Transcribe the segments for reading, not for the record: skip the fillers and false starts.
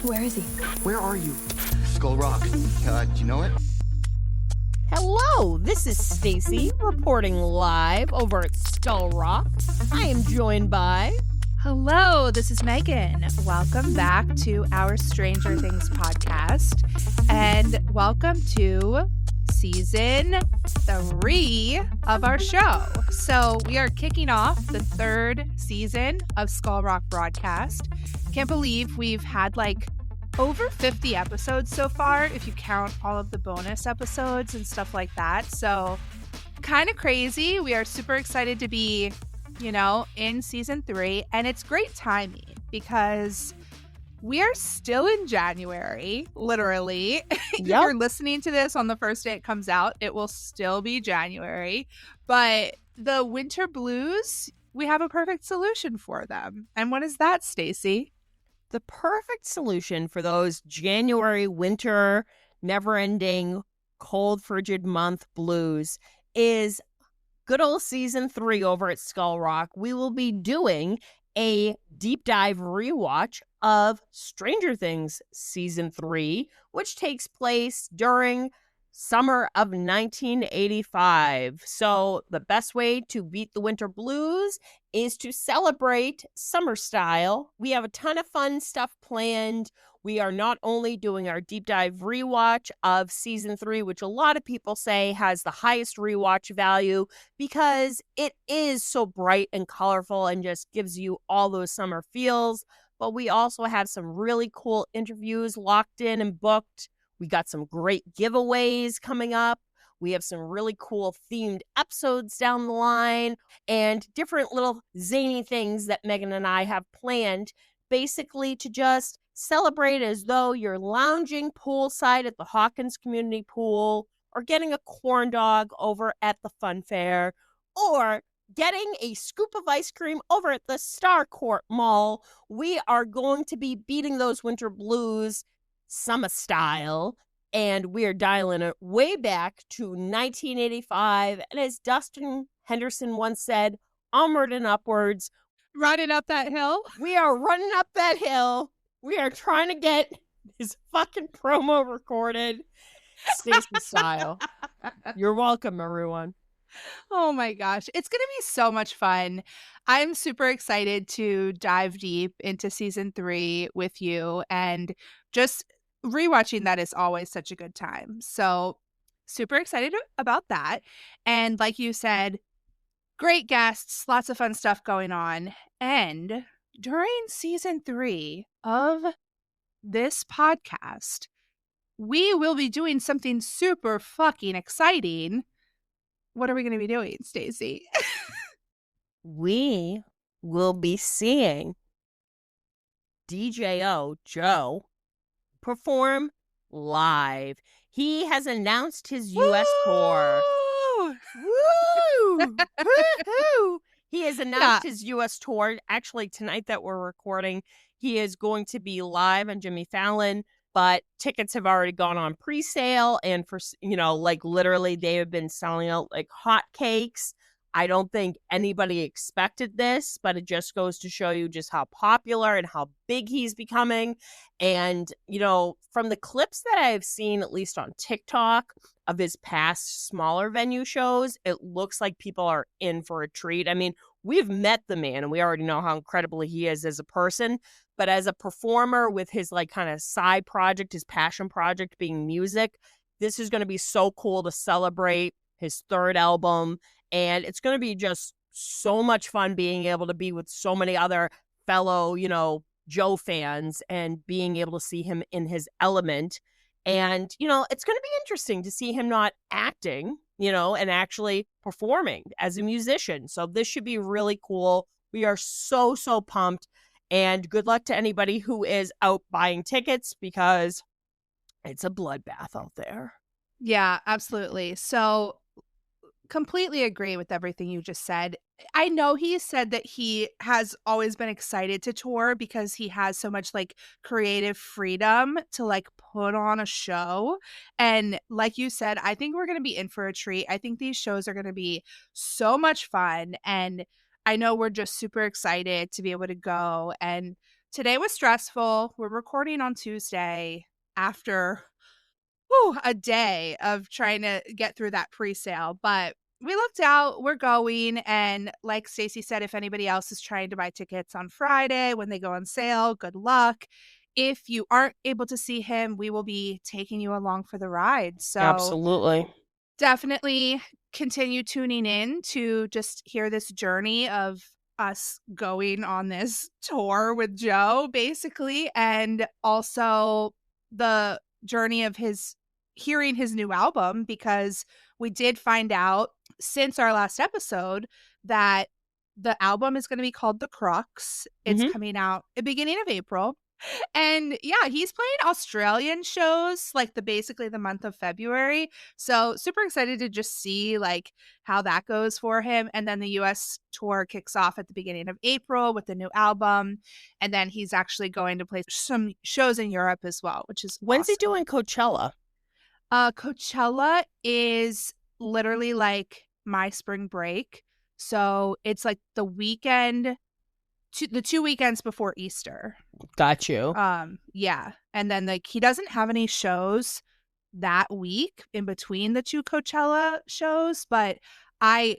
Where is he? Where are you? Skull Rock. Do you know it? Hello, this is Stacy reporting live over at Skull Rock. I am joined by... Hello, this is Megan. Welcome back to our Stranger Things podcast, and welcome to season 3 of our show. So we are kicking off the 3rd season of Skull Rock Broadcast. Can't believe we've had like over 50 episodes so far, if you count all of the bonus episodes and stuff like that. So kind of crazy. We are super excited to be, in season 3, and it's great timing because we are still in January, literally. If you're listening to this on the first day it comes out, it will still be January. But the winter blues, we have a perfect solution for them. And what is that, Stacy? The perfect solution for those January, winter, never-ending, cold, frigid month blues is good old season 3 over at Skull Rock. We will be doing a deep dive rewatch of Stranger Things season 3, which takes place during summer of 1985. So the best way to beat the winter blues is to celebrate summer style. We have a ton of fun stuff planned. We are not only doing our deep dive rewatch of season 3, which a lot of people say has the highest rewatch value because it is so bright and colorful and just gives you all those summer feels. But we also have some really cool interviews locked in and booked. We got some great giveaways coming up. We have some really cool themed episodes down the line and different little zany things that Megan and I have planned, basically to just celebrate as though you're lounging poolside at the Hawkins Community Pool, or getting a corn dog over at the Fun Fair, or getting a scoop of ice cream over at the Starcourt Mall. We are going to be beating those winter blues summer style, and we are dialing it way back to 1985. And as Dustin Henderson once said, onward and upwards. Running up that hill? We are running up that hill. We are trying to get this fucking promo recorded Stacy style. You're welcome, everyone. Oh my gosh. It's going to be so much fun. I'm super excited to dive deep into season 3 with you, and just rewatching that is always such a good time. So super excited about that. And like you said, great guests, lots of fun stuff going on. And during season 3 of this podcast, we will be doing something super fucking exciting. What are we going to be doing, Stacy? We will be seeing DJO Joe perform live. He has announced his U.S. tour. Woo! Woo-hoo! He has announced his U.S. tour. Actually, tonight that we're recording, he is going to be live on Jimmy Fallon, but tickets have already gone on pre-sale, and for, literally they have been selling out like hotcakes. I don't think anybody expected this, but it just goes to show you just how popular and how big he's becoming. And, from the clips that I've seen, at least on TikTok, of his past smaller venue shows, it looks like people are in for a treat. I mean, we've met the man and we already know how incredible he is as a person, but as a performer with his kind of side project, his passion project being music, this is going to be so cool to celebrate his 3rd album. And it's going to be just so much fun being able to be with so many other fellow, Joe fans and being able to see him in his element. And, it's going to be interesting to see him not acting, and actually performing as a musician. So this should be really cool. We are so, so pumped. And good luck to anybody who is out buying tickets because it's a bloodbath out there. Yeah, absolutely. So completely agree with everything you just said. I know he said that he has always been excited to tour because he has so much creative freedom to put on a show. And like you said, I think we're going to be in for a treat. I think these shows are going to be so much fun. And I know we're just super excited to be able to go and today was stressful. We're recording on Tuesday after a day of trying to get through that pre-sale. But we looked out, we're going. And like Stacey said, if anybody else is trying to buy tickets on Friday when they go on sale, good luck. If you aren't able to see him, we will be taking you along for the ride. So Absolutely. definitely continue tuning in to just hear this journey of us going on this tour with Joe, basically, and also the journey of hearing his new album, because we did find out since our last episode that the album is going to be called The Crux. It's coming out at the beginning of April. And yeah, he's playing Australian shows like basically the month of February. So super excited to just see like how that goes for him. And then the US tour kicks off at the beginning of April with the new album. And then he's actually going to play some shows in Europe as well, which is When's he awesome. doing Coachella? Coachella is literally like my spring break. So it's like the weekend, the 2 weekends before Easter. Got you. Yeah. And then like he doesn't have any shows that week in between the two Coachella shows, but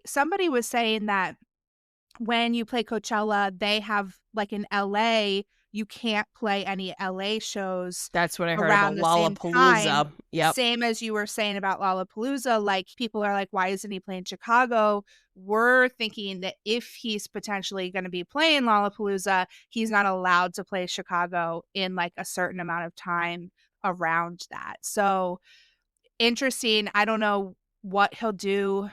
somebody was saying that when you play Coachella, they have like in LA, you can't play any LA shows. That's what I heard around about the same Lollapalooza. time. Yep. Same as you were saying about Lollapalooza. Like people are like, why isn't he playing Chicago? We're thinking that if he's potentially going to be playing Lollapalooza, he's not allowed to play Chicago in like a certain amount of time around that. So interesting. I don't know what he'll do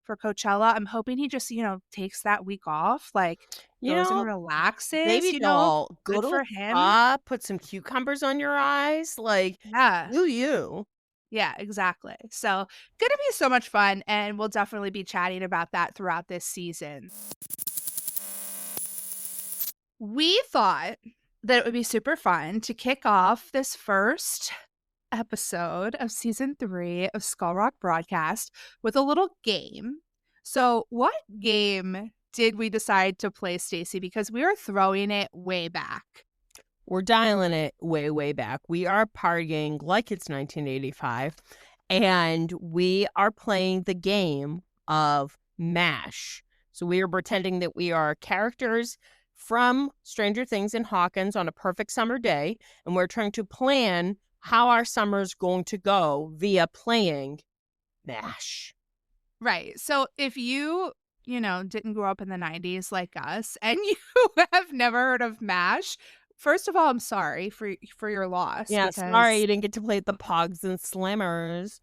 for Coachella. I'm hoping he just, takes that week off, like goes and relaxes. Baby doll, good go for to him. Put some cucumbers on your eyes. Like, Yeah. do you? Yeah, exactly. So gonna be so much fun, and we'll definitely be chatting about that throughout this season. We thought that it would be super fun to kick off this first episode of season 3 of Skull Rock Broadcast with a little game. So what game did we decide to play, Stacey? Because we are throwing it way back. We're dialing it way, way back. We are partying like it's 1985, and we are playing the game of MASH. So we are pretending that we are characters from Stranger Things and Hawkins on a perfect summer day, and we're trying to plan how our summer is going to go via playing MASH. Right. So if you didn't grow up in the 90s like us and you have never heard of MASH, first of all, I'm sorry for your loss. Yeah, sorry you didn't get to play the Pogs and Slammers.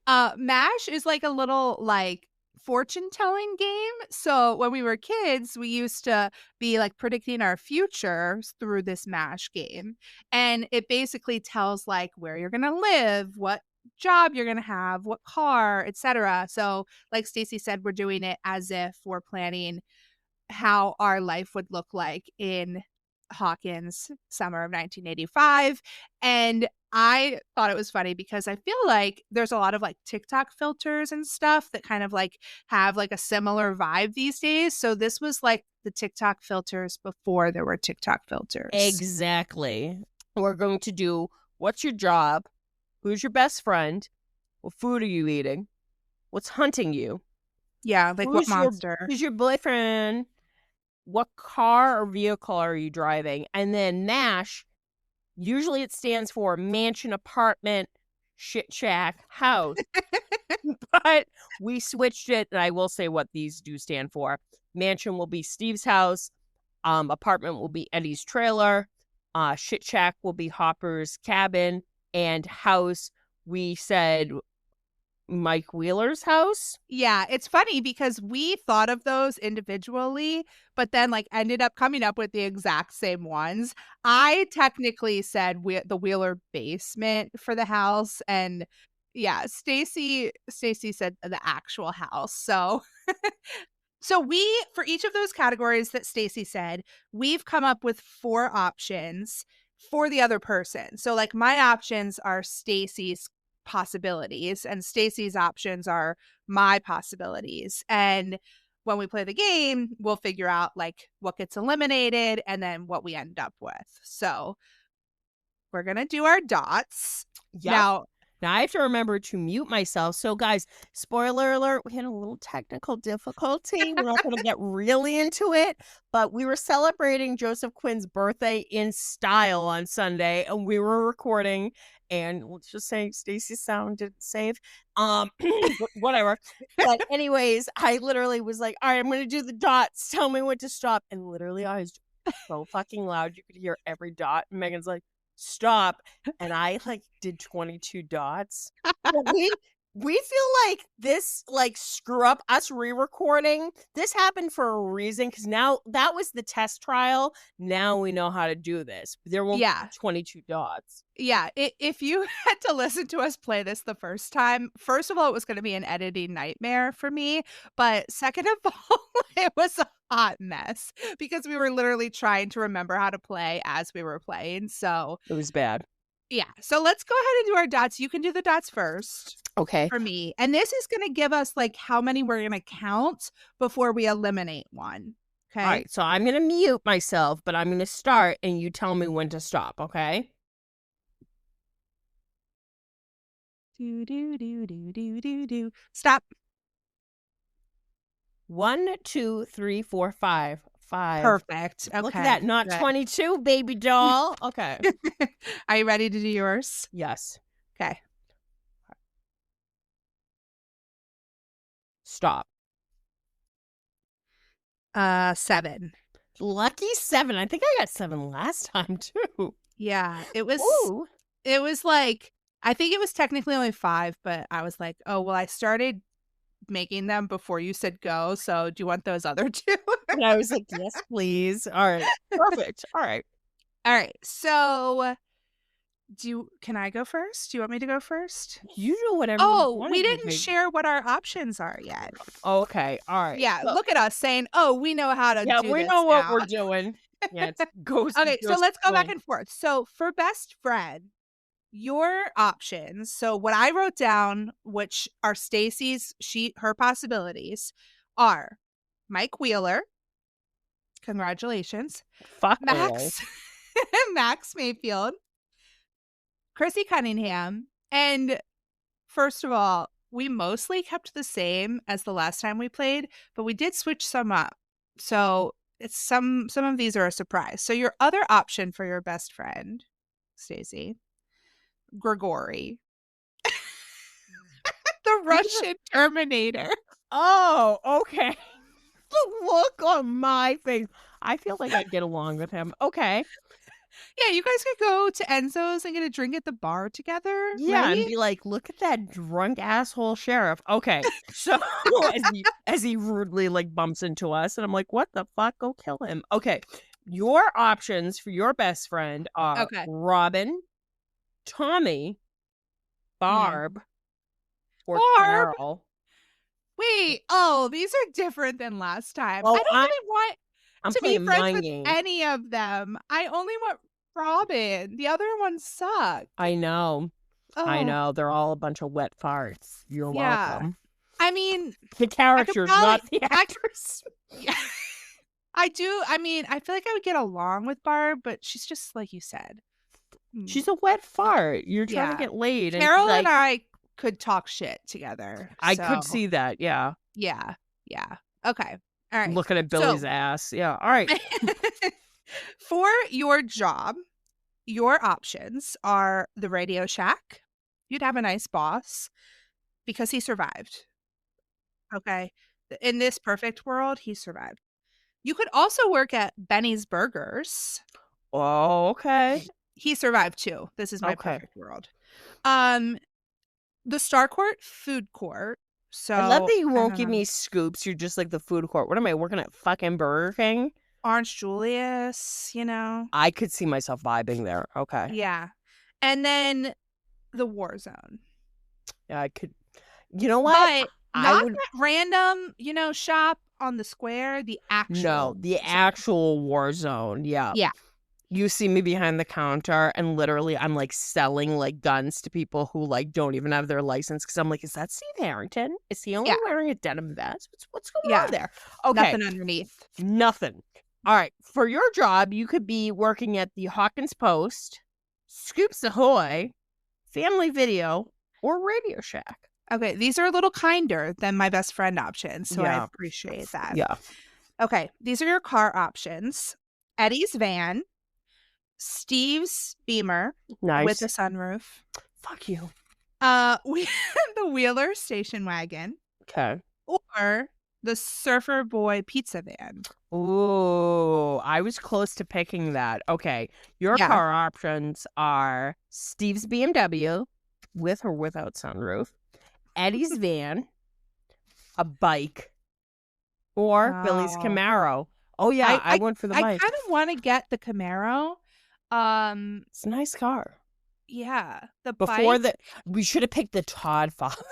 MASH is like a little like fortune-telling game. So when we were kids, we used to be like predicting our future through this MASH game. And it basically tells like where you're going to live, what job you're going to have, what car, etc. So like Stacey said, we're doing it as if we're planning how our life would look like in Hawkins summer of 1985. And I thought it was funny because I feel like there's a lot of like TikTok filters and stuff that kind of like have like a similar vibe these days. So this was like the TikTok filters before there were TikTok filters. Exactly. We're going to do what's your job? Who's your best friend? What food are you eating? What's hunting you? Yeah, like what monster? Who's your boyfriend? What car or vehicle are you driving? And then MASH, usually it stands for mansion, apartment, shit shack, house. But we switched it, and I will say what these do stand for. Mansion will be Steve's house. Apartment will be Eddie's trailer. Shit shack will be Hopper's cabin. And house, we said Mike Wheeler's house. Yeah, it's funny because we thought of those individually, but then like ended up coming up with the exact same ones. I technically said the Wheeler basement for the house, and yeah, Stacey said the actual house. So so we, for each of those categories that Stacey said, we've come up with 4 options for the other person. So like my options are Stacey's possibilities and Stacey's options are my possibilities. And when we play the game, we'll figure out like what gets eliminated and then what we end up with. So we're going to do our dots. Yep. Now I have to remember to mute myself. So guys, spoiler alert, we had a little technical difficulty. We're not going to get really into it, but we were celebrating Joseph Quinn's birthday in style on Sunday, and we were recording, and let's just say Stacey's sound didn't save. Whatever. But anyways, I literally was like, all right, I'm going to do the dots. Tell me when to stop. And literally I was so fucking loud. You could hear every dot. And Megan's like, stop. And I like did 22 dots. But we feel like this like screw up us re-recording. This happened for a reason, because now that was the test trial. Now we know how to do this. There won't be 22 dots. Yeah, if you had to listen to us play this the first time, first of all, it was going to be an editing nightmare for me. But second of all, it was a hot mess because we were literally trying to remember how to play as we were playing. So it was bad. Yeah. So let's go ahead and do our dots. You can do the dots first. Okay. For me. And this is going to give us like how many we're going to count before we eliminate one. Okay. All right. So I'm going to mute myself, but I'm going to start and you tell me when to stop. Okay. Do. Stop. 1, 2, 3, 4, 5. 5. Perfect. Okay. Look at that. Not good. 22, baby doll. Okay. Are you ready to do yours? Yes. Okay. Stop. 7. Lucky 7. I think I got 7 last time too. Yeah. It was. Ooh. It was like, I think it was technically only 5, but I was like, oh well, I started making them before you said go, so do you want those other 2? And I was like, yes, please. All right. Perfect. All right. So can I go first? Do you want me to go first? You do whatever. Oh, we didn't share what our options are yet. Okay. All right. Yeah. So, look at us saying, oh, we know how to do this. Yeah, we know what we're doing. Yeah, it's ghost. Okay, so let's go back and forth. So for best friend, your options. So what I wrote down, which are Stacey's, her possibilities, are Mike Wheeler. Congratulations. Fuck Max. Max Mayfield. Chrissy Cunningham. And first of all, we mostly kept the same as the last time we played, but we did switch some up. So it's some of these are a surprise. So your other option for your best friend, Stacey, Grigori. The Russian Terminator. Oh, okay. The look on my face. I feel like I'd get along with him. Okay. Yeah, you guys could go to Enzo's and get a drink at the bar together. Yeah, right? and be like, look at that drunk asshole sheriff. Okay. So as he rudely like bumps into us, and I'm like, what the fuck? Go kill him. Okay. Your options for your best friend are Robin, Tommy, Barb, or Carol. Wait, these are different than last time. Well, I don't really want to be friends with game. any of them. I only want Robin. The other ones suck. I know. Oh. I know. They're all a bunch of wet farts. You're welcome. I mean, the characters, not the actors. Yeah. I do. I mean, I feel like I would get along with Barb, but she's just like you said. She's a wet fart. You're trying to get laid. Carol and I could talk shit together. I could see that. Yeah. Yeah. Okay. All right. Looking at Billy's ass. Yeah. All right. For your job, your options are the Radio Shack. You'd have a nice boss because he survived. Okay. In this perfect world, he survived. You could also work at Benny's Burgers. Oh, okay. He survived too. This is my perfect world. The Starcourt Food Court. So I love that you won't give me scoops. You're just like the food court. What am I working at? Fucking Burger King? Orange Julius, you know. I could see myself vibing there. Okay. Yeah. And then the War Zone. Yeah, I could. You know what? But not that random, shop on the square. The actual. No, the actual War Zone. Yeah. Yeah. You see me behind the counter and literally I'm like selling like guns to people who like don't even have their license because I'm like, is that Steve Harrington? Is he only wearing a denim vest? What's going on there? Okay. Nothing underneath. Nothing. All right. For your job, you could be working at the Hawkins Post, Scoops Ahoy, Family Video, or Radio Shack. Okay, these are a little kinder than my best friend options, so I appreciate that. Yeah. Okay, these are your car options. Eddie's van, Steve's Beamer Nice. with a sunroof. Fuck you. The Wheeler station wagon. Okay. Or the Surfer Boy pizza van. Ooh, I was close to picking that. Okay. Your car options are Steve's BMW with or without sunroof, Eddie's van, a bike, or Billy's Camaro. Oh, yeah. I went for the bike. I kind of want to get the Camaro. It's a nice car. Yeah. We should have picked the Todd father.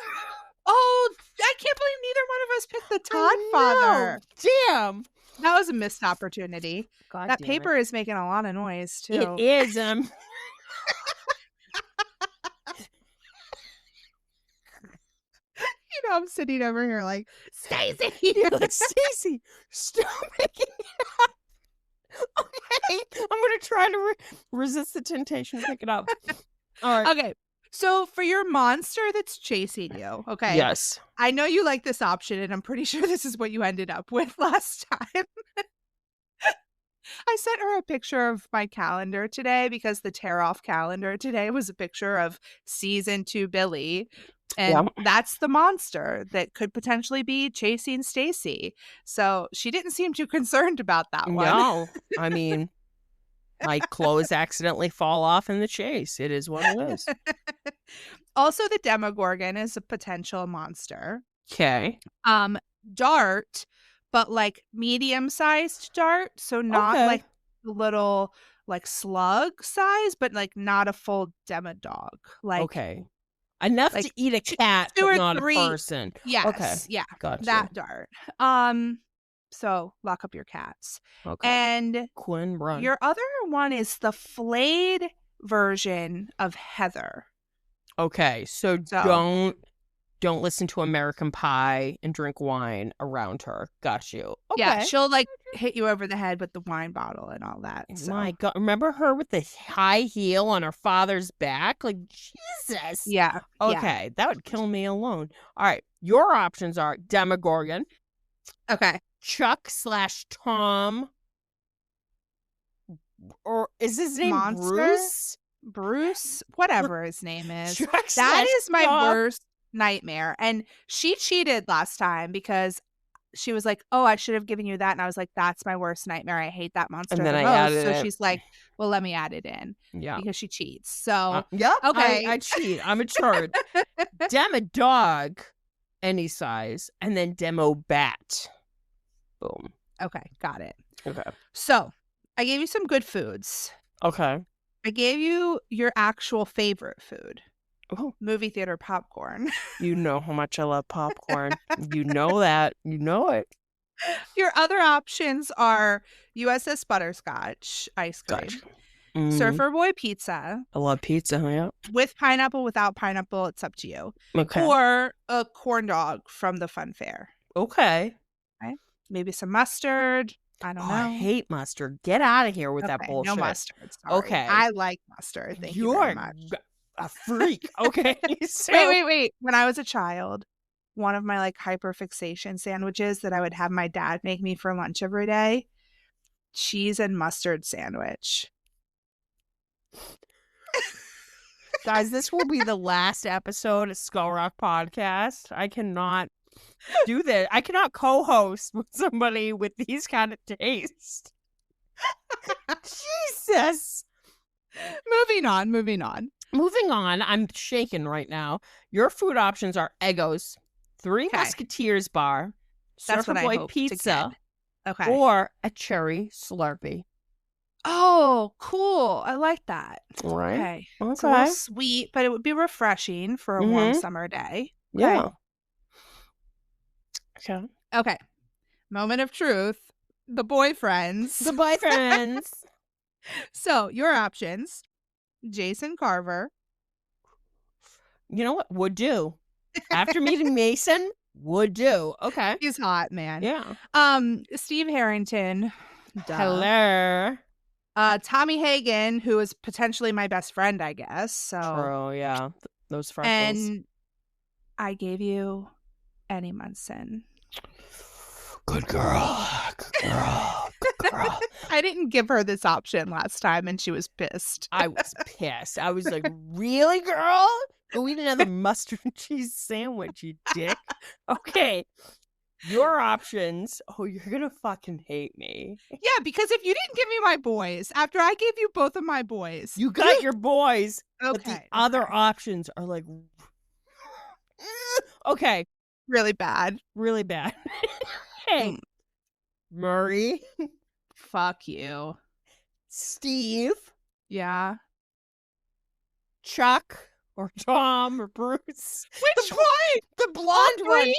Oh, I can't believe neither one of us picked the Todd father. Damn. That was a missed opportunity. God that damn paper is making a lot of noise, too. It is. You know, I'm sitting over here like, Stacey. You're like, Stacey, stop making it up. Okay. I'm going to try to resist the temptation to pick it up. All right. Okay. So for your monster that's chasing you, okay? Yes. I know you like this option, and I'm pretty sure this is what you ended up with last time. I sent her a picture of my calendar today because the tear-off calendar today was a picture of season 2 Billy. And that's the monster that could potentially be chasing Stacey. So she didn't seem too concerned about that one. No. I mean, my clothes accidentally fall off in the chase. It is what it is. Also, the Demogorgon is a potential monster. Okay. Dart, but like medium-sized dart. So not like little like slug size, but like not a full Demodog. Like okay. Enough like to eat a cat, but not a person. Yes. Okay. Yeah. Gotcha. That dart. So lock up your cats. Okay. And Quinn, run. Your other one is the flayed version of Heather. Okay. So don't listen to American Pie and drink wine around her. Got you. Okay. Yeah, she'll like hit you over the head with the wine bottle and all that. So. My God. Remember her with the high heel on her father's back? Like, Jesus. Yeah. Okay. Yeah. That would kill me alone. All right. Your options are Demogorgon. Okay. Chuck/Tom. Or is his name Monster? Bruce? Whatever his name is. Chuck that is my Tom. worst nightmare. And she cheated last time because she was like, oh, I should have given you that. And I was like, that's my worst nightmare. I hate that monster And then the I most. added So it. she's like, well, let me add it in. Yeah. Because she cheats. So, yep. okay. I cheat. I'm a turd. Demodog, any size. And then Demo Bat. Boom. Okay. Got it. Okay. So I gave you some good foods. Okay. I gave you your actual favorite food. Oh. Movie theater popcorn. You know how much I love popcorn. You know that. You know it. Your other options are USS Butterscotch ice cream, Gotcha. Surfer Boy pizza. I love pizza. Yeah. With pineapple, without pineapple, it's up to you. Okay. Or a corn dog from the fun fair. Okay. Maybe some mustard. I don't know. I hate mustard. Get out of here with that bullshit. No mustard. Sorry. Okay. I like mustard. Thank you very much. A freak. Okay. So... Wait. When I was a child, one of my like hyperfixation sandwiches that I would have my dad make me for lunch every day, cheese and mustard sandwich. Guys, this will be the last episode of Skull Rock Podcast. I cannot do this. I cannot co-host with somebody with these kind of tastes. Jesus. Moving on. Moving on. I'm shaking right now. Your food options are Eggos, Three Musketeers bar, That's Surfer what I Boy hoped pizza, to get. Okay. or a cherry Slurpee. Oh, cool. I like that. Right. Okay. It's a little sweet, but it would be refreshing for a warm summer day. Yeah. Okay. Okay. Moment of truth. The boyfriends. The boyfriends. So your options: Jason Carver. You know what? Would do. After meeting Mason, would do. Okay. He's hot, man. Yeah. Steve Harrington. Duh. Hello. Tommy Hagen, who is potentially my best friend, I guess. So True, yeah. Those freckles. and I gave you Eddie Munson. Good girl. Good girl. Good girl. I didn't give her this option last time, and she was pissed. I was pissed. I was like, really, girl? Go eat another mustard and cheese sandwich, you dick. Okay. Your options. Oh, you're going to fucking hate me. Yeah, because if you didn't give me my boys, after I gave you both of my boys. You got your boys, but the Okay. other options are like, okay, Really bad. really bad. Hey, Mm. Murray, Fuck you. Steve, Yeah. Chuck, or Tom, or Bruce. Which one? The blonde one.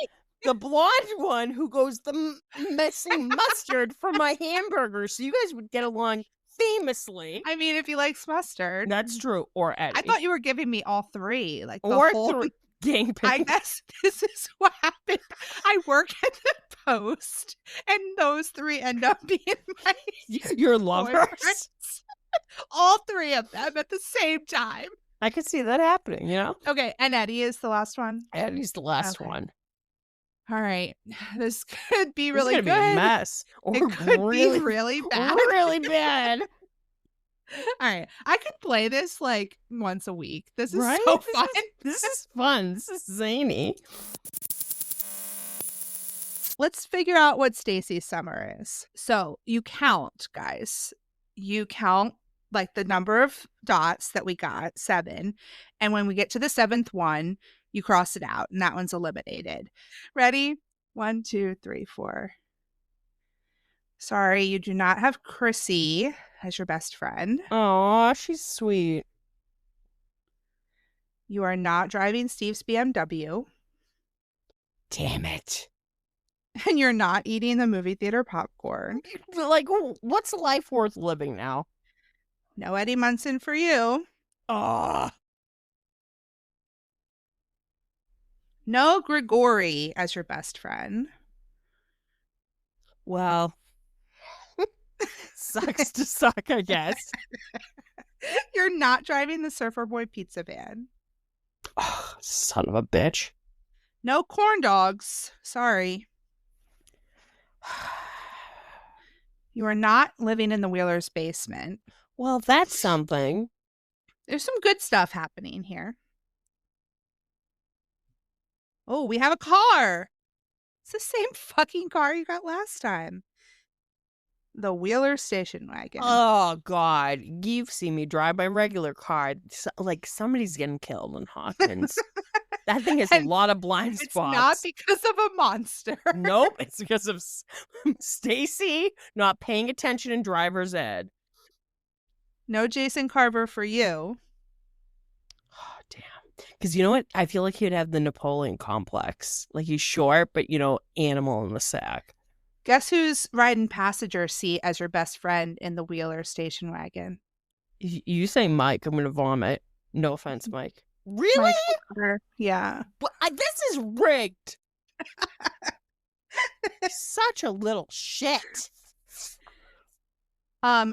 The blonde one who goes the missing mustard for my hamburger. So you guys would get along famously. I mean, if he likes mustard. That's true. Or Eddie. I thought you were giving me all three. Like the or whole... gang I guess this is what happened. I work at the Post, and those three end up being my your lovers. boyfriends. All three of them at the same time. I could see that happening, you know? Okay, and Eddie is the last one. Eddie's the last Okay. one. All right, this could be It's really gonna good. be a mess. Or It could really, be really bad. really bad. All right, I could play this like once a week. This is Right? so fun. This is fun. This is zany. Let's figure out what Stacy's summer is. So you count, guys. You count like the number of dots that we got, 7. And when we get to the 7th one, you cross it out, and that one's eliminated. Ready? 1, 2, 3, 4. Sorry, you do not have Chrissy as your best friend. Aw, she's sweet. You are not driving Steve's BMW. Damn it. And you're not eating the movie theater popcorn. Like, what's life worth living now? No Eddie Munson for you. Aw. No Grigori as your best friend. Well, sucks to suck, I guess. You're not driving the Surfer Boy pizza van. Oh, son of a bitch. No corn dogs. Sorry. You are not living in the Wheelers' basement. Well, that's something. There's some good stuff happening here. Oh, we have a car. It's the same fucking car you got last time. The Wheeler station wagon. Oh, God. You've seen me drive my regular car. Like, somebody's getting killed in Hawkins. That thing has a And lot of blind it's spots. not because of a monster. Nope. It's because of Stacy not paying attention in driver's ed. No Jason Carver for you. Oh, damn. Because you know what? I feel like he'd have the Napoleon complex. Like, he's short, but, animal in the sack. Guess who's riding passenger seat as your best friend in the Wheeler station wagon? You say Mike, I'm going to vomit. No offense, Mike. Really? Mike Walker. Yeah. This is rigged. Such a little shit.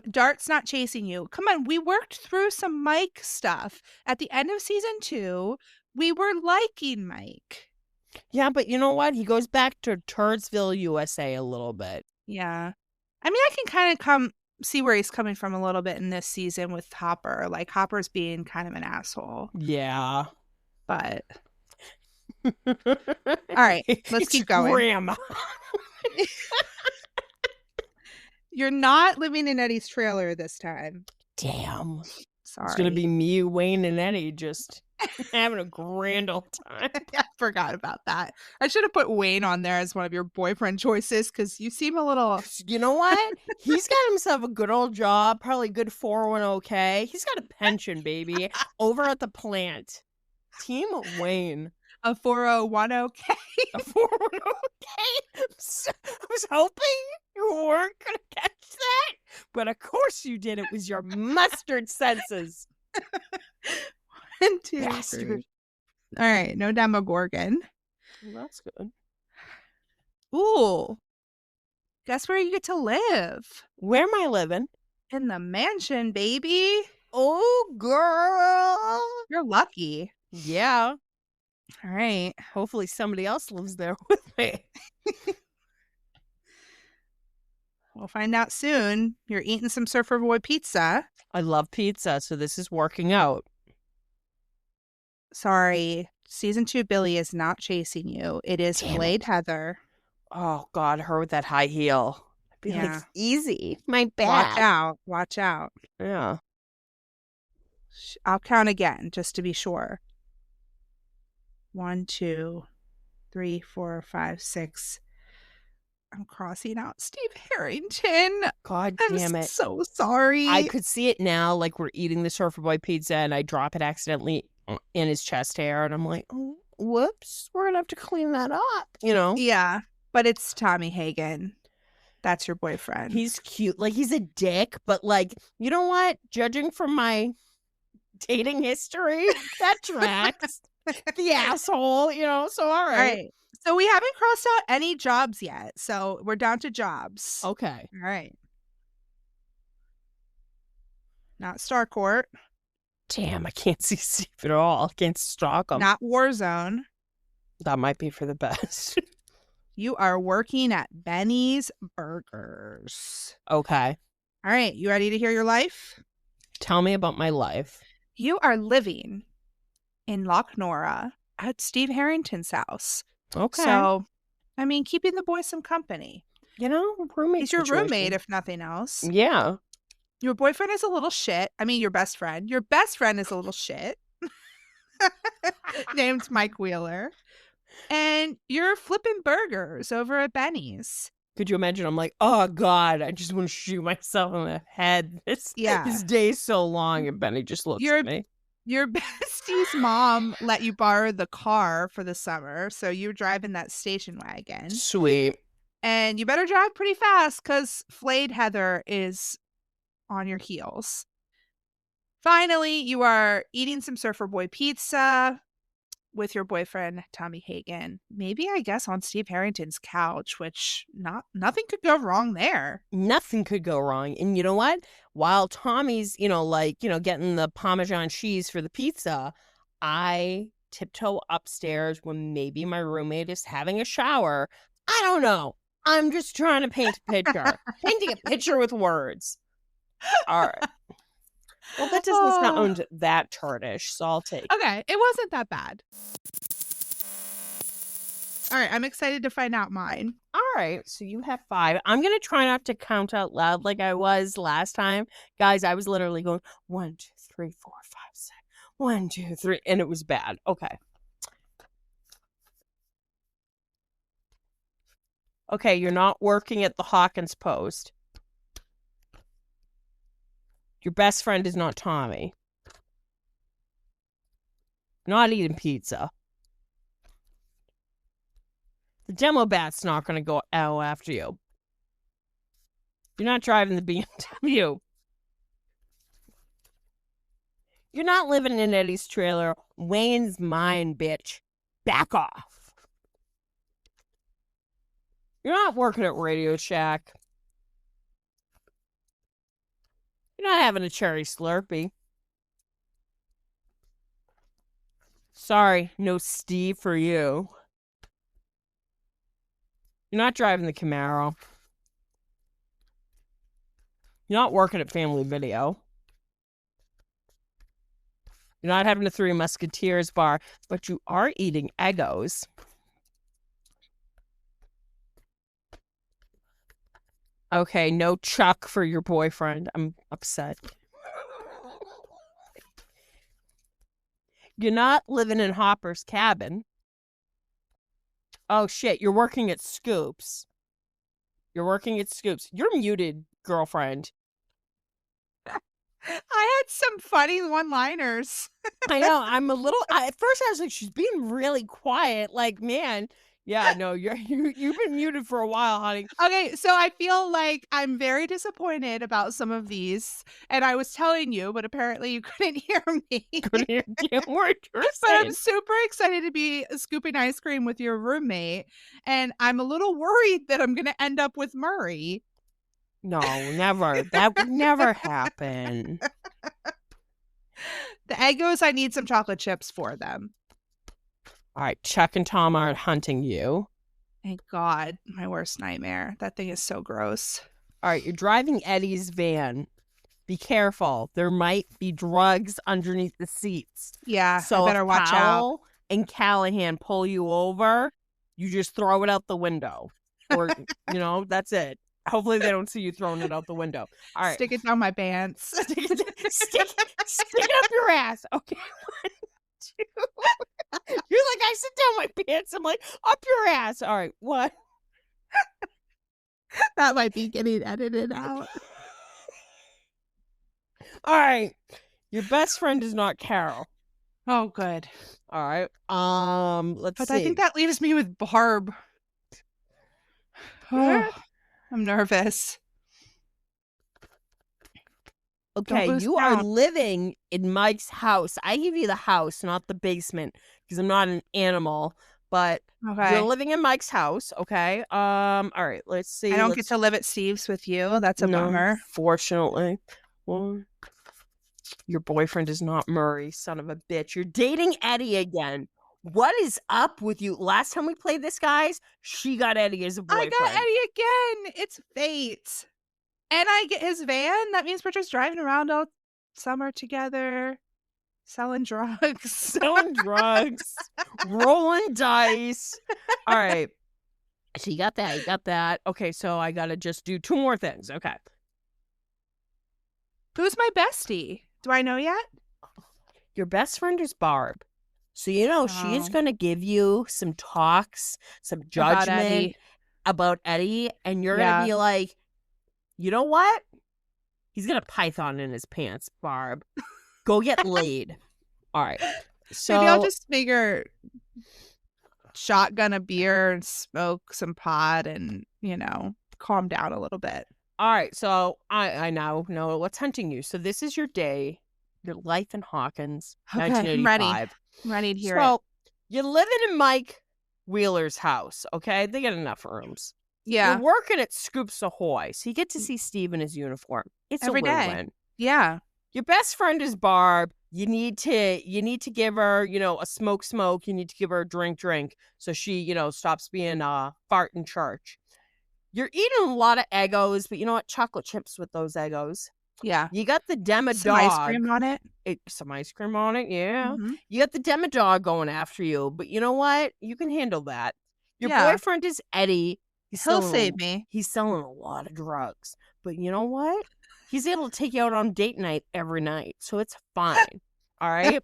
Dart's not chasing you. Come on, we worked through some Mike stuff. At the end of season 2, we were liking Mike. Yeah, but you know what? He goes back to Turdsville, USA a little bit. Yeah. I mean, I can kind of see where he's coming from a little bit in this season with Hopper. Like, Hopper's being kind of an asshole. Yeah. But all right, let's keep going. Grandma. You're not living in Eddie's trailer this time. Damn. Sorry. It's going to be me, Wayne, and Eddie just having a grand old time. I forgot about that. I should have put Wayne on there as one of your boyfriend choices because you seem a little... You know what? He's got himself a good old job, probably good 401k. He's got a pension, baby, over at the plant. Team Wayne. A 401k. A 401k? I was hoping you weren't going to catch that, but of course you did. It was your mustard senses. 1, 2, Bastard. 3. All right, no Demogorgon. Well, that's good. Ooh. Guess where you get to live? Where am I living? In the mansion, baby. Oh, girl. You're lucky. Yeah. All right. Hopefully somebody else lives there with me. We'll find out soon. You're eating some Surfer Boy pizza. I love pizza, so this is working out. Sorry. Season 2 Billy is not chasing you. It is Damn Blade it. Heather. Oh, God, her with that high heel. I'd be Yeah. like, easy. My bad. Watch out. Watch out. Yeah. I'll count again just to be sure. 1, 2, 3, 4, 5, 6. I'm crossing out Steve Harrington. God I'm damn it. so sorry. I could see it now, like we're eating the Surfer Boy pizza and I drop it accidentally in his chest hair and I'm like, oh, whoops, we're going to have to clean that up, you know? Yeah, but it's Tommy Hagen. That's your boyfriend. He's cute. Like, he's a dick, but like, you know what? Judging from my dating history, that tracks. The asshole, you know, so all all right. right. So we haven't crossed out any jobs yet. So we're down to jobs. Okay. All right. Not Starcourt. Damn, I can't see Steve at all. I can't stalk him. Not Warzone. That might be for the best. You are working at Benny's Burgers. Okay. All right. You ready to hear your life? Tell me about my life. You are living in Loch Nora at Steve Harrington's house. Okay. So, I mean, keeping the boy some company. You know, roommate. He's your situation. roommate, if nothing else. Yeah. Your boyfriend is a little shit. I mean, your best friend. Your best friend is a little shit. Named Mike Wheeler. And you're flipping burgers over at Benny's. Could you imagine? I'm like, oh God, I just want to shoot myself in the head. This day's so long, and Benny just looks at me. Your bestie's mom let you borrow the car for the summer, so you're driving that station wagon. Sweet. And you better drive pretty fast because Flayed Heather is on your heels. Finally, you are eating some Surfer Boy pizza with your boyfriend, Tommy Hagen. Maybe, I guess, on Steve Harrington's couch, which nothing could go wrong there. Nothing could go wrong. And you know what? While Tommy's, getting the Parmesan cheese for the pizza, I tiptoe upstairs when maybe my roommate is having a shower. I don't know. I'm just trying to paint a picture. Painting a picture with words. All right. Well, that doesn't sound that turdish, so I'll take it. Okay, it wasn't that bad. All right, I'm excited to find out mine. All right, so you have 5. I'm going to try not to count out loud like I was last time. Guys, I was literally going 1, 2, 3, 4, 5, 6. 1, 2, 3, and it was bad. Okay. Okay, you're not working at the Hawkins Post. Your best friend is not Tommy. You're not eating pizza. The demo bat's not going to go out after you. You're not driving the BMW. You're not living in Eddie's trailer. Wayne's mine, bitch. Back off. You're not working at Radio Shack. You're not having a cherry Slurpee. Sorry, no Steve for you. You're not driving the Camaro. You're not working at Family Video. You're not having a Three Musketeers bar, but you are eating Eggos. Okay, no Chuck for your boyfriend. I'm upset. You're not living in Hopper's cabin. Oh, shit. You're working at Scoops. You're working at Scoops. You're muted, girlfriend. I had some funny one-liners. I know. I'm a little. At first, I was like, she's being really quiet. Like, man, yeah, no, you've been muted for a while, honey. Okay, so I feel like I'm very disappointed about some of these, and I was telling you, but apparently you couldn't hear me. Couldn't hear a damn word you were But I'm saying. super excited to be scooping ice cream with your roommate, and I'm a little worried that I'm going to end up with Murray. No, never. That would never happen. The Eggos, I need some chocolate chips for them. All right, Chuck and Tom aren't hunting you. Thank God, my worst nightmare. That thing is so gross. All right, you're driving Eddie's van. Be careful. There might be drugs underneath the seats. Yeah, So I better if watch out. Powell and Callahan pull you over, you just throw it out the window. Or, that's it. Hopefully they don't see you throwing it out the window. All right. Stick it down my pants. Stick it up your ass. Okay. 1, 2. You're like, I sit down my pants. I'm like, up your ass. All right. 1. That might be getting edited out. All right. Your best friend is not Carol. Oh, good. All right. Let's But see. I think that leaves me with Barb. Oh, I'm nervous. Okay, lose you are count. living in Mike's house. I give you the house, not the basement, because I'm not an animal. But Okay. you're living in Mike's house. Okay. All right. Let's see. I don't get to live at Steve's with you. That's a No, bummer. fortunately. Well, your boyfriend is not Murray, son of a bitch. You're dating Eddie again. What is up with you? Last time we played this, guys, she got Eddie as a boyfriend. I got Eddie again. It's fate. And I get his van. That means we're just driving around all summer together, selling drugs. Selling drugs, rolling dice. All right. So you got that. You got that. Okay, so I got to just do 2 more things. Okay. Who's my bestie? Do I know yet? Your best friend is Barb. So, she is Oh. going to give you some talks, some About judgment Eddie. about Eddie. And you're going Yeah. to be like, you know what? He's got a python in his pants, Barb. Go get laid. All right. So Maybe I'll just make her shotgun a beer and smoke some pot and, calm down a little bit. all right. So I now know what's hunting you. So this is your day, your life in Hawkins, Okay, I'm ready. 1985. I'm ready to hear it. So you're living in Mike Wheeler's house, okay? They got enough rooms. Yeah. You're working at Scoops Ahoy, so you get to see Steve in his uniform. It's Every a day. win-win. Yeah. Your best friend is Barb. You need to give her, a smoke. You need to give her a drink, so she, stops being fart in church. You're eating a lot of Eggos, but you know what? Chocolate chips with those Eggos. Yeah. You got the Dema Some dog. ice cream on it. Some ice cream on it, yeah. Mhm. You got the Dema dog going after you, but you know what? You can handle that. Your Yeah. boyfriend is Eddie. He'll selling a- save me. He's selling a lot of drugs, but you know what? He's able to take you out on date night every night, so it's fine. All right,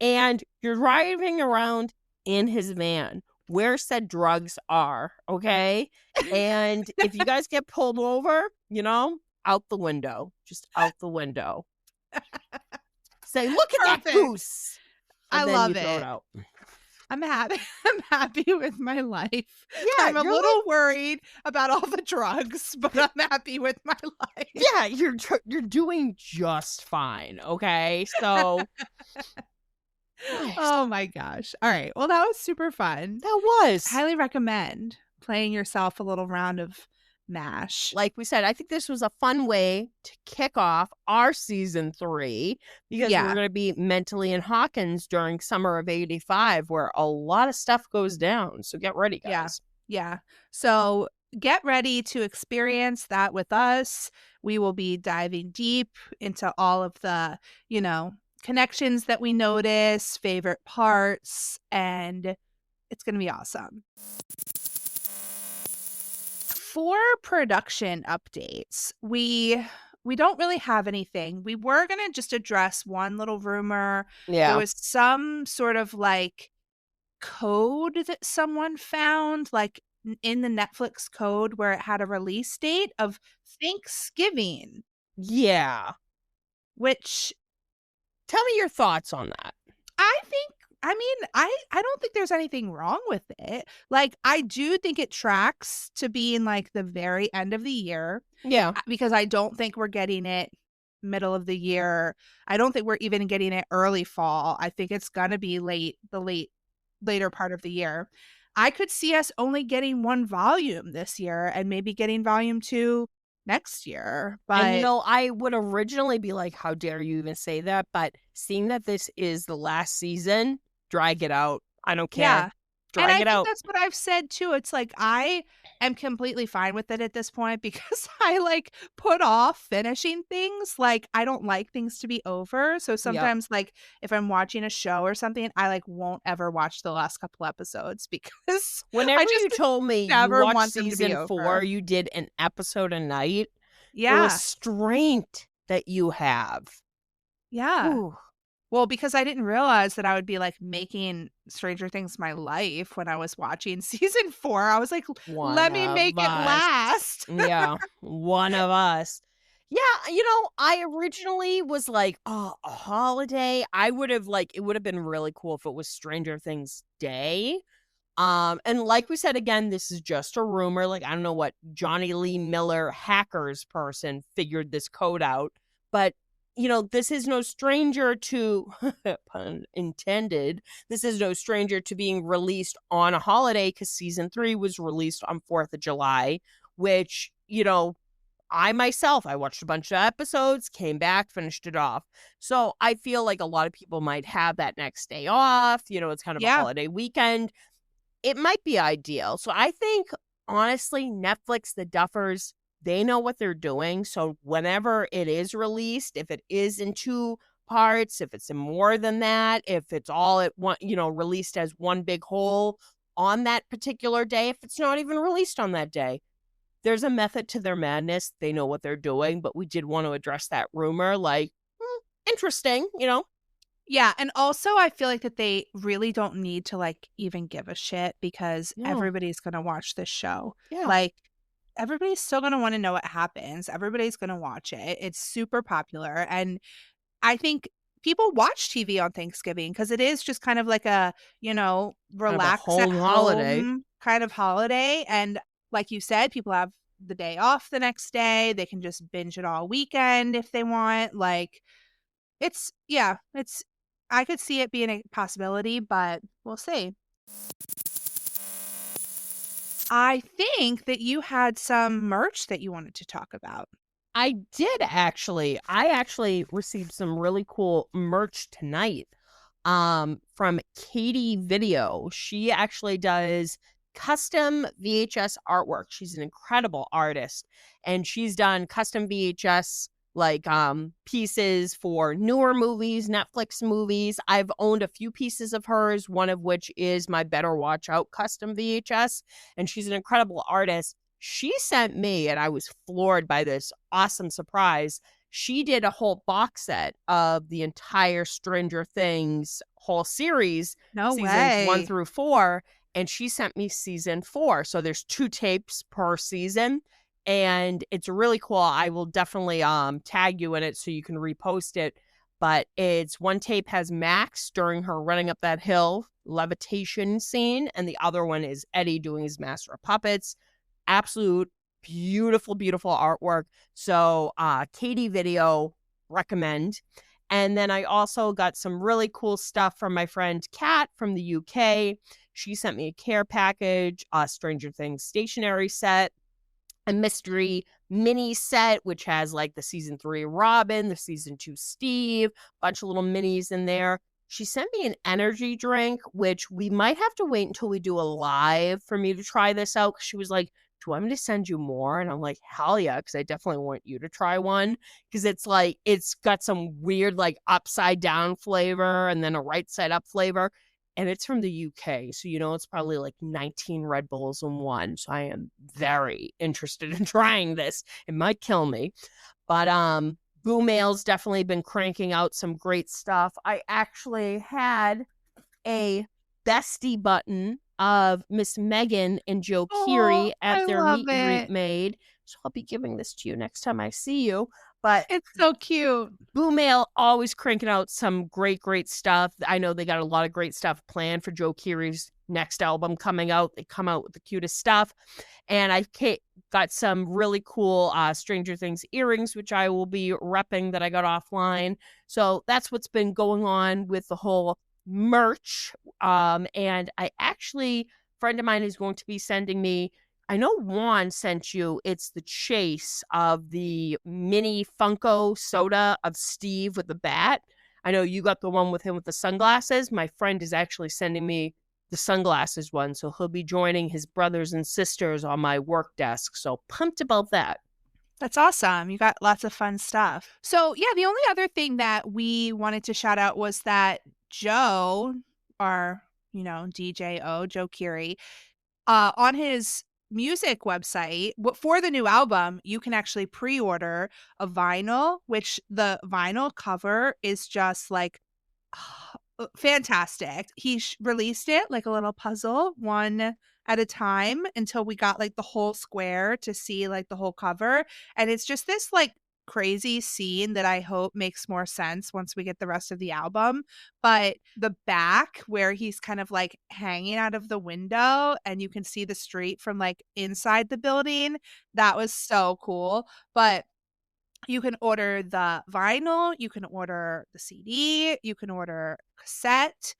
and you're driving around in his van where said drugs are. Okay, and if you guys get pulled over, out the window, just out the window. Say, look at that Perfect. goose. I And then love you throw it. out. I'm happy. I'm happy with my life. Yeah, I'm a you're little worried about all the drugs, but I'm happy with my life. Yeah, you're doing just fine. Okay, so Oh my gosh. All right. Well, that was super fun. that was Highly recommend playing yourself a little round of MASH. like we said. I think this was a fun way to kick off our season 3 because Yeah. we're going to be mentally in Hawkins during summer of '85, where a lot of stuff goes down. So get ready, Yeah. guys. Yeah. So get ready to experience that with us. We will be diving deep into all of the, connections that we notice, favorite parts, and it's going to be awesome. For production updates, we don't really have anything. We were going to just address one little rumor. Yeah, There was some sort of code that someone found in the Netflix code where it had a release date of Thanksgiving. yeah. which Tell me your thoughts on that. I don't think there's anything wrong with it. Like, I do think it tracks to be in like the very end of the year Yeah. because I don't think we're getting it middle of the year. I don't think we're even getting it early fall. I think it's gonna be later part of the year. I could see us only getting one volume this year and maybe getting volume 2 next year. But And I would originally be like, how dare you even say that? But seeing that this is the last season, drag it out. I don't care. yeah. And I Drag it think out. that's what I've said too. It's like I am completely fine with it at this point because I like put off finishing things. Like I don't like things to be over. So sometimes like if I'm watching a show or something, I like won't ever watch the last couple episodes because Whenever just you told me you never watched want them to be season over. 4, you did an episode a night. The yeah. restraint that you have. Yeah. Ooh. Well, because I didn't realize that I would be like making Stranger Things my life when I was watching season 4. I was like, let me make it last. Yeah, one of us. Yeah, I originally was like, oh, a holiday. I would have it would have been really cool if it was Stranger Things Day. And like we said again, this is just a rumor. Like, I don't know what Johnny Lee Miller hackers person figured this code out, but this is no stranger to, pun intended, this is no stranger to being released on a holiday because season 3 was released on 4th of July, which, I watched a bunch of episodes, came back, finished it off. So I feel like a lot of people might have that next day off. It's kind of a holiday weekend. It might be ideal. So I think, honestly, Netflix, the Duffers, they know what they're doing. So whenever it is released, if it is in 2 parts, if it's in more than that, if it's all at one, released as one big whole on that particular day, if it's not even released on that day, there's a method to their madness. They know what they're doing, but we did want to address that rumor. Like, interesting, Yeah, and also I feel like that they really don't need to like even give a shit because everybody's going to watch this show. Yeah. Like everybody's still going to want to know what happens. Everybody's going to watch it. It's super popular and I think people watch TV on Thanksgiving because it is just kind of like a, relax kind of at holiday. home kind of holiday and like you said, people have the day off the next day. They can just binge it all weekend if they want. Like I could see it being a possibility, but we'll see. I think that you had some merch that you wanted to talk about. I did actually. I actually received some really cool merch tonight from Katie Video. She actually does custom VHS artwork. She's an incredible artist and she's done custom VHS pieces for newer movies, Netflix movies. I've owned a few pieces of hers, one of which is my Better Watch Out custom VHS, and she's an incredible artist. She sent me, and I was floored by this awesome surprise. She did a whole box set of the entire Stranger Things whole series, seasons 1 through 4, and she sent me season 4. So there's 2 tapes per season. And it's really cool. I will definitely tag you in it so you can repost it. But it's one tape has Max during her running up that hill levitation scene, and the other one is Eddie doing his Master of Puppets. Absolute beautiful, beautiful artwork. So Katie Video, recommend. And then I also got some really cool stuff from my friend Kat from the UK. She sent me a care package, a Stranger Things stationery set, a mystery mini set, which has like the season 3 Robin, the season 2 Steve, a bunch of little minis in there. She sent me an energy drink, which we might have to wait until we do a live for me to try this out. She was like, do you want me to send you more? And I'm like, hell yeah, because I definitely want you to try one. Because it's got some weird upside down flavor and then a right side up flavor. And it's from the UK, so it's probably 19 Red Bulls in one. So I am very interested in trying this. It might kill me. But Boo Mail's definitely been cranking out some great stuff. I actually had a bestie button of Miss Megan and Joe Keery at their meet and greet made. So I'll be giving this to you next time I see you. But It's so cute. Boo Mail always cranking out some great stuff. I know they got a lot of great stuff planned for Joe Keery's next album coming out. They come out with the cutest stuff. And I got some really cool Stranger Things earrings, which I will be repping that I got offline. So that's what's been going on with the whole merch. And I actually, a friend of mine is going to be sending me, I know Juan sent you, it's the chase of the mini Funko soda of Steve with the bat. I know you got the one with him with the sunglasses. My friend is actually sending me the sunglasses one. So he'll be joining his brothers and sisters on my work desk. So pumped about that. That's awesome. You got lots of fun stuff. So yeah, the only other thing that we wanted to shout out was that Joe, our, DJO, Joe Keery, on his music website for the new album, you can actually pre-order a vinyl, which the vinyl cover is just like fantastic. He released it like a little puzzle, one at a time, until we got like the whole square to see like the whole cover. And it's just this like crazy scene that I hope makes more sense once we get the rest of the album. But the back where he's kind of like hanging out of the window and you can see the street from like inside the building, that was so cool. But you can order the vinyl, you can order the CD, you can order cassette.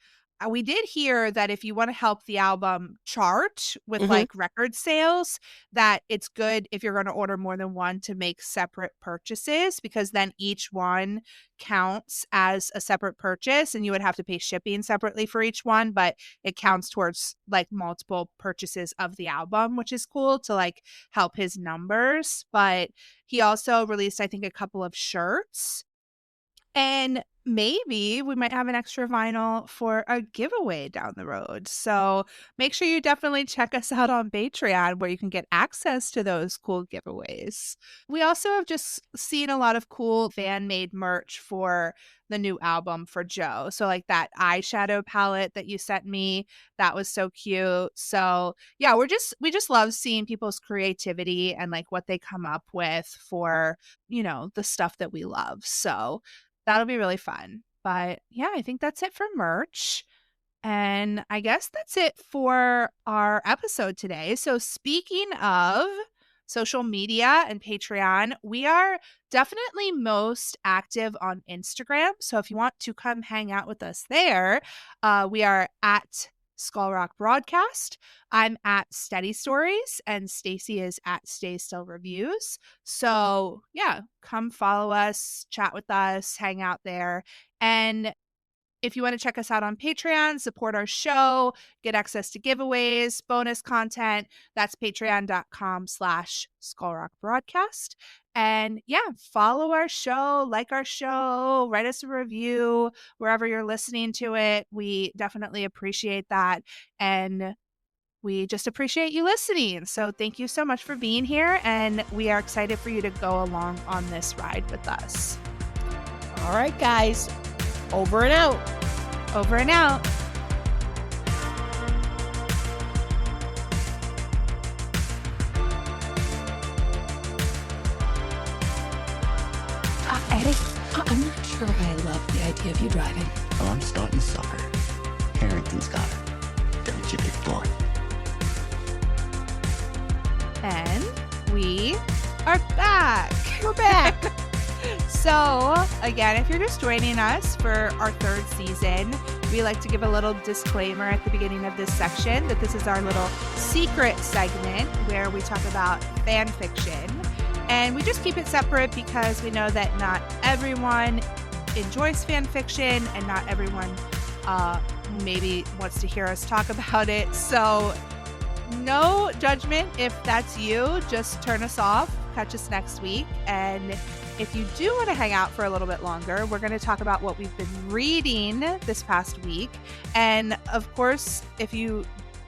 We did hear that if you want to help the album chart with like record sales, that it's good if you're going to order more than one to make separate purchases, because then each one counts as a separate purchase and you would have to pay shipping separately for each one, but it counts towards like multiple purchases of the album, which is cool to like help his numbers. But he also released, I think, a couple of shirts. And maybe we might have an extra vinyl for a giveaway down the road. So make sure you definitely check us out on Patreon, where you can get access to those cool giveaways. We also have just seen a lot of cool fan-made merch for the new album for Joe. So like that eyeshadow palette that you sent me, that was so cute. So yeah, we just love seeing people's creativity and like what they come up with for, the stuff that we love. So that'll be really fun. But yeah, I think that's it for merch. And I guess that's it for our episode today. So speaking of social media and Patreon, we are definitely most active on Instagram. So if you want to come hang out with us there, we are at Skull Rock Broadcast. I'm at Steady Stories, and Stacy is at Stay Still Reviews. So yeah, come follow us, chat with us, hang out there. And if you want to check us out on Patreon, support our show, get access to giveaways, bonus content, that's patreon.com/skullrockbroadcast. And yeah, follow our show, like our show, write us a review wherever you're listening to it. We definitely appreciate that. And we just appreciate you listening. So thank you so much for being here. And we are excited for you to go along on this ride with us. All right, guys. Over and out. Over and out. Eddie, I'm not sure I love the idea of you driving. Oh, I'm starting to suffer. Harrington's got her. Don't you, big boy? And we are back. We're back. So, again, if you're just joining us for our third season, we like to give a little disclaimer at the beginning of this section that this is our little secret segment where we talk about fan fiction. And we just keep it separate because we know that not everyone enjoys fan fiction and not everyone maybe wants to hear us talk about it. So no judgment if that's you. Just turn us off. Catch us next week. And if you do want to hang out for a little bit longer, we're going to talk about what we've been reading this past week. And of course, if you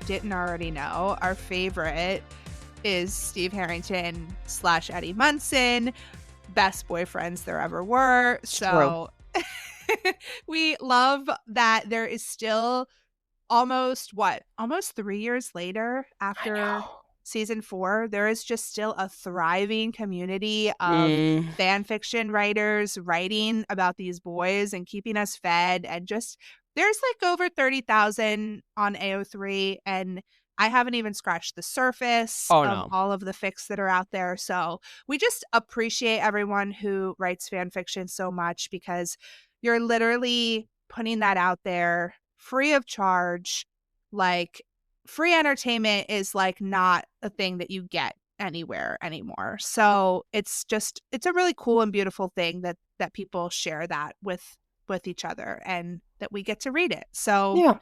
didn't already know, our favorite is Steve Harrington / Eddie Munson. Best boyfriends there ever were. So we love that there is still almost 3 years later after season 4, there is just still a thriving community of fan fiction writers writing about these boys and keeping us fed. And just, there's like over 30,000 on AO3, and I haven't even scratched the surface of all of the fics that are out there. So we just appreciate everyone who writes fan fiction so much, because you're literally putting that out there free of charge. Like, free entertainment is like not a thing that you get anywhere anymore. So it's a really cool and beautiful thing that people share that with each other, and that we get to read it. So Yeah.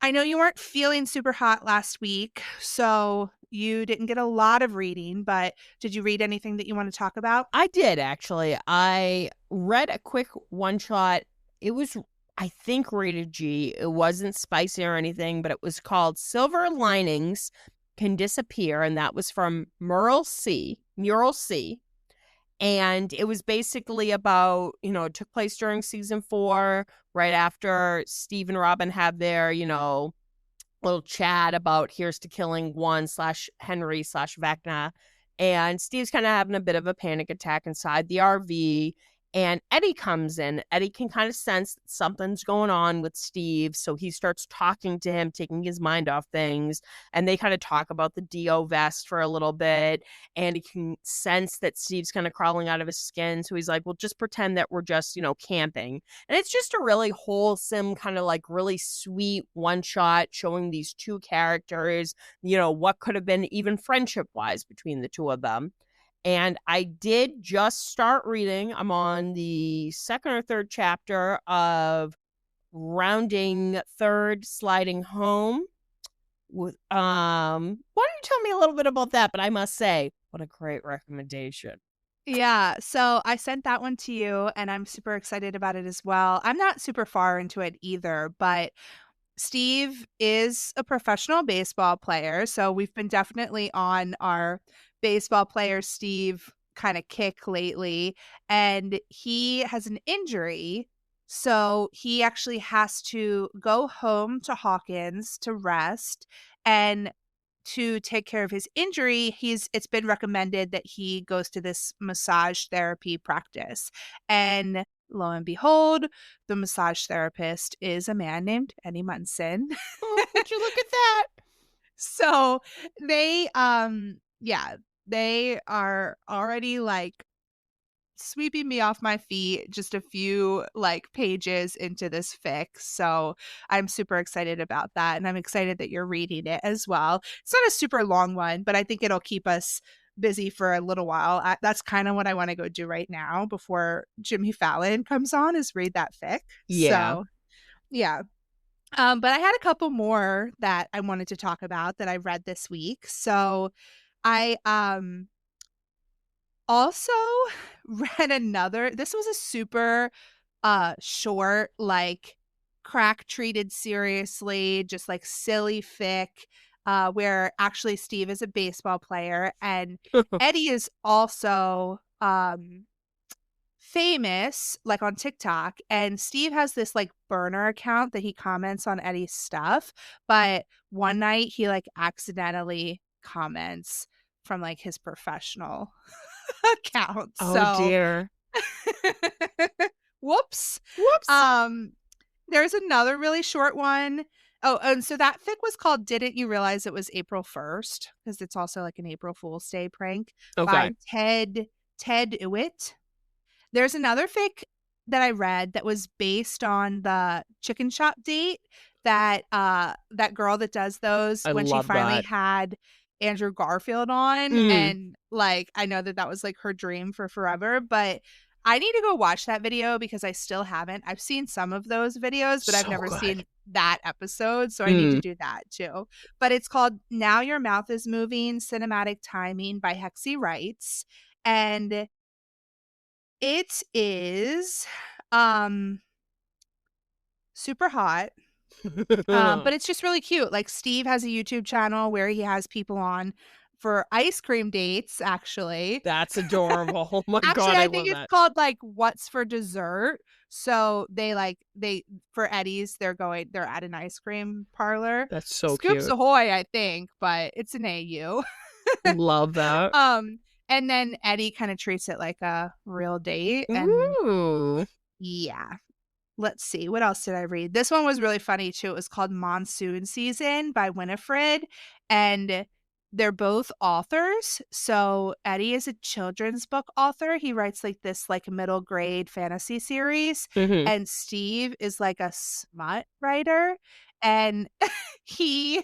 I know you weren't feeling super hot last week, so you didn't get a lot of reading, but did you read anything that you want to talk about? I did, actually. I read a quick one-shot. It was, I think, rated G. It wasn't spicy or anything, but it was called Silver Linings Can Disappear, and that was from Mural C. And it was basically about, it took place during season 4, right after Steve and Robin had their, little chat about here's to killing 1/Henry/Vecna. And Steve's kind of having a bit of a panic attack inside the RV. And Eddie comes in. Eddie can kind of sense that something's going on with Steve. So he starts talking to him, taking his mind off things. And they kind of talk about the Dio vest for a little bit. And he can sense that Steve's kind of crawling out of his skin. So he's like, well, just pretend that we're just, camping. And it's just a really wholesome, kind of like really sweet one shot showing these two characters, what could have been even friendship wise between the two of them. And I did just start reading. I'm on the second or third chapter of Rounding Third Sliding Home. Why don't you tell me a little bit about that? But I must say, what a great recommendation. Yeah, so I sent that one to you, and I'm super excited about it as well. I'm not super far into it either, but Steve is a professional baseball player, so we've been definitely on our baseball player Steve kind of kick lately, and he has an injury, so he actually has to go home to Hawkins to rest. And to take care of his injury, it's been recommended that he goes to this massage therapy practice. And lo and behold, the massage therapist is a man named Eddie Munson. Oh, would you look at that? So they they are already like sweeping me off my feet just a few like pages into this fic. So I'm super excited about that, and I'm excited that you're reading it as well. It's not a super long one, but I think it'll keep us busy for a little while. That's kind of what I want to go do right now before Jimmy Fallon comes on, is read that fic. Yeah. So yeah. But I had a couple more that I wanted to talk about that I read this week. So I also read another. This was a super short, like crack treated seriously, just like silly fic, where actually Steve is a baseball player, and Eddie is also famous, like on TikTok, and Steve has this like burner account that he comments on Eddie's stuff, but one night he like accidentally comments from like his professional account. Oh, dear. Whoops. There's another really short one. Oh, and so that fic was called Didn't You Realize It Was April 1st? Because it's also like an April Fool's Day prank by Ted Ewitt. There's another fic that I read that was based on the chicken shop date that that girl that does those when she finally had Andrew Garfield on. And like, I know that was like her dream for forever, but I need to go watch that video because I still haven't. I've seen some of those videos, but I've never seen that episode. So I need to do that too. But it's called Now Your Mouth Is Moving, Cinematic Timing by Hexy Writes. And it is super hot. But it's just really cute. Like, Steve has a YouTube channel where he has people on for ice cream dates, actually. That's adorable. Oh my Actually, God, I I think love it's that. called like What's for Dessert. So they for Eddie's, they're at an ice cream parlor. That's so Scoops cute. Ahoy, I think, but it's an AU. Love that. And then Eddie kind of treats it like a real date. And Ooh. yeah. Let's see. What else did I read? This one was really funny too. It was called Monsoon Season by Winifred. And they're both authors. So Eddie is a children's book author. He writes like this like middle grade fantasy series. Mhm. And Steve is like a smut writer. And he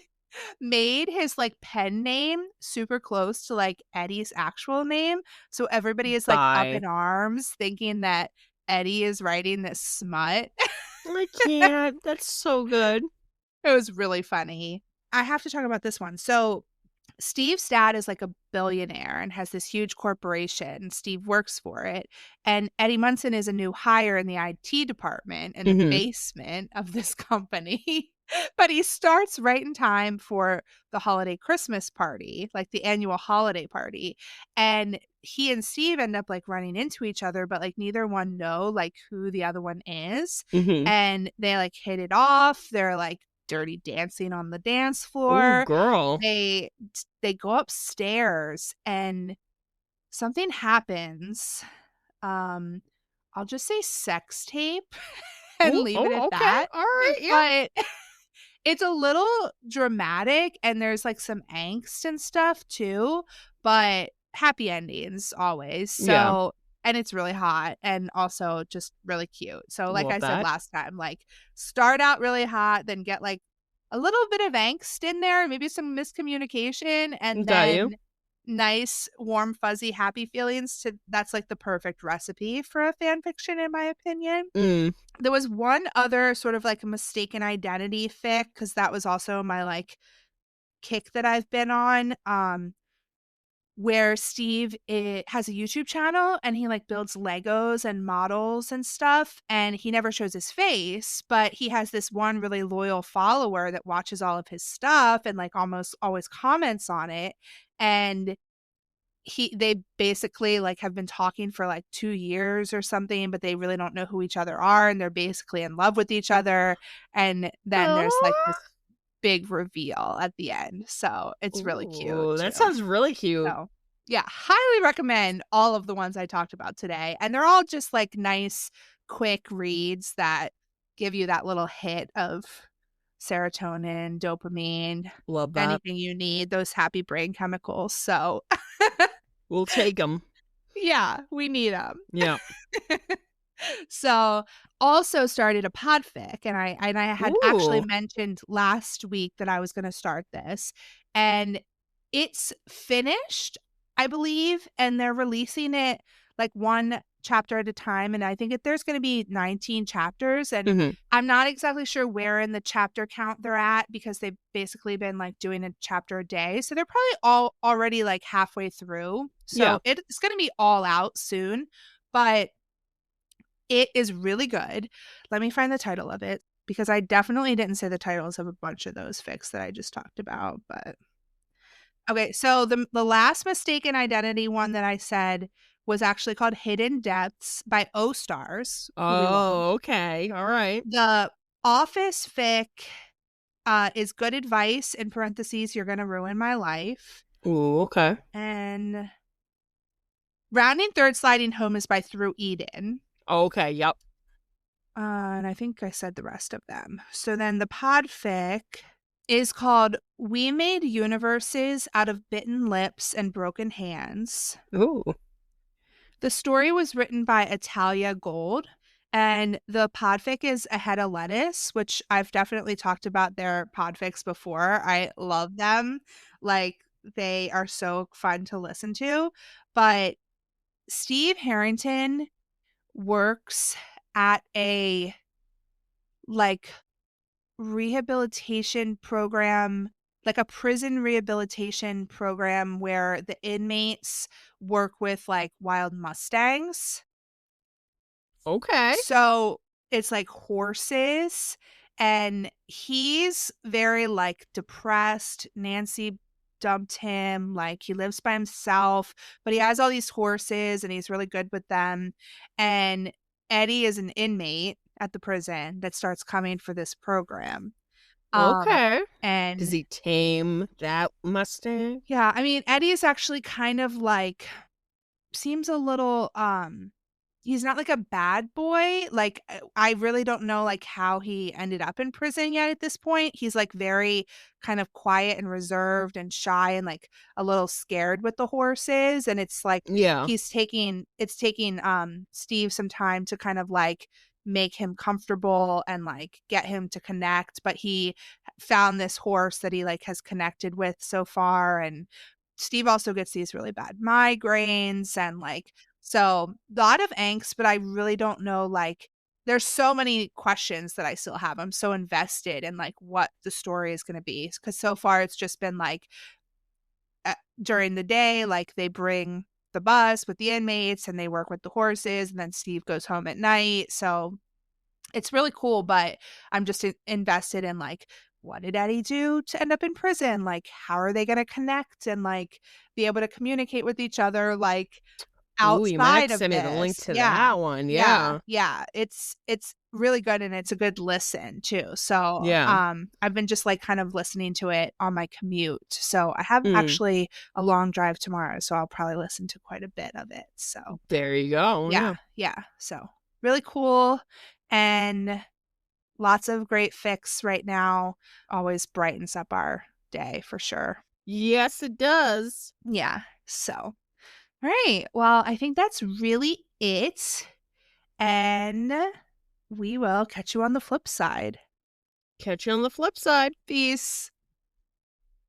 made his like pen name super close to like Eddie's actual name. So everybody is like up Bye. in arms thinking that Eddie is writing this smut. I can't. That's so good. It was really funny. I have to talk about this one. So Steve's dad is like a billionaire and has this huge corporation. Steve works for it. And Eddie Munson is a new hire in the IT department in the Mhm. basement of this company. But he starts right in time for the holiday Christmas party, like the annual holiday party. And he and Steve end up like running into each other, but like neither one know like who the other one is. Mhm. And they like hit it off. They're like dirty dancing on the dance Ooh, floor. girl. They go upstairs and something happens. I'll just say sex tape and Ooh, leave it at okay. that. All right. Yeah. But it's a little dramatic and there's like some angst and stuff too, but happy endings always. So Yeah. and it's really hot and also just really cute. So like Love I said that. last time, like start out really hot, then get like a little bit of angst in there, maybe some miscommunication, and Got you. then nice, warm, fuzzy, happy feelings that's like the perfect recipe for a fan fiction in my opinion. Mm. There was one other sort of like a mistaken identity fic because that was also my like kick that I've been on. Where Steve has a YouTube channel and he like builds Legos and models and stuff, and he never shows his face, but he has this one really loyal follower that watches all of his stuff and like almost always comments on it. And they basically like have been talking for like 2 years or something, but they really don't know who each other are, and they're basically in love with each other. And then there's like this big reveal at the end. So it's really cute Ooh, too. that sounds really cute. So yeah, highly recommend all of the ones I talked about today. And they're all just like nice, quick reads that give you that little hit of serotonin, dopamine, Love that. anything you need, those happy brain chemicals. So We'll take them. yeah, we need them. Yeah. So also started a podfic, and I had actually Ooh. mentioned last week that I was going to start this, and it's finished, I believe, and they're releasing it like one chapter at a time, and I think there's going to be 19 chapters, and Mhm. I'm not exactly sure where in the chapter count they're at because they've basically been like doing a chapter a day, so they're probably all already like halfway through. So Yeah. it's going to be all out soon, but it is really good. Let me find the title of it because I definitely didn't say the titles of a bunch of those fics that I just talked about. But okay, so the last mistaken identity one that I said was actually called Hidden Depths by O Stars. Oh, okay. All right. The Office fic is Good Advice, in parentheses, You're Gonna Ruin My Life. Ooh, okay. And Rounding Third Sliding Home is by Through Eden. Okay, yep. And I think I said the rest of them. So then the podfic is called We Made Universes Out of Bitten Lips and Broken Hands. Ooh. The story was written by Italia Gold, and the podfic is A Head of Lettuce, which I've definitely talked about their podfics before. I love them. Like, they are so fun to listen to. But Steve Harrington works at a like rehabilitation program, like a prison rehabilitation program where the inmates work with like wild mustangs. Okay. So it's like horses, and he's very like depressed, Nancy dumped him. Like, he lives by himself, but he has all these horses and he's really good with them. And Eddie is an inmate at the prison that starts coming for this program. Okay. And Does he tame that Mustang? yeah, I mean, Eddie is actually kind of like, seems a little, he's not like a bad boy. Like, I really don't know like how he ended up in prison yet at this point. He's like very kind of quiet and reserved and shy and like a little scared with the horses. And it's like Yeah. it's taking Steve some time to kind of like make him comfortable and like get him to connect. But he found this horse that he like has connected with so far. And Steve also gets these really bad migraines and like, so a lot of angst, but I really don't know, like, there's so many questions that I still have. I'm so invested in like what the story is going to be, because so far it's just been like during the day, like they bring the bus with the inmates and they work with the horses, and then Steve goes home at night. So it's really cool, but I'm just invested in like, what did Eddie do to end up in prison? Like, how are they going to connect and like be able to communicate with each other? Like, Ooh, you might have outside of sent me the link this. to that one. Yeah. Yeah. It's really good, and it's a good listen too. So Yeah. I've been just like kind of listening to it on my commute. So I have Mm. actually a long drive tomorrow, so I'll probably listen to quite a bit of it. So There you go. yeah. So really cool, and lots of great fix right now. Always brightens up our day for sure. Yes, it does. Yeah. So all right. Well, I think that's really it. And we will catch you on the flip side. Catch you on the flip side. Peace.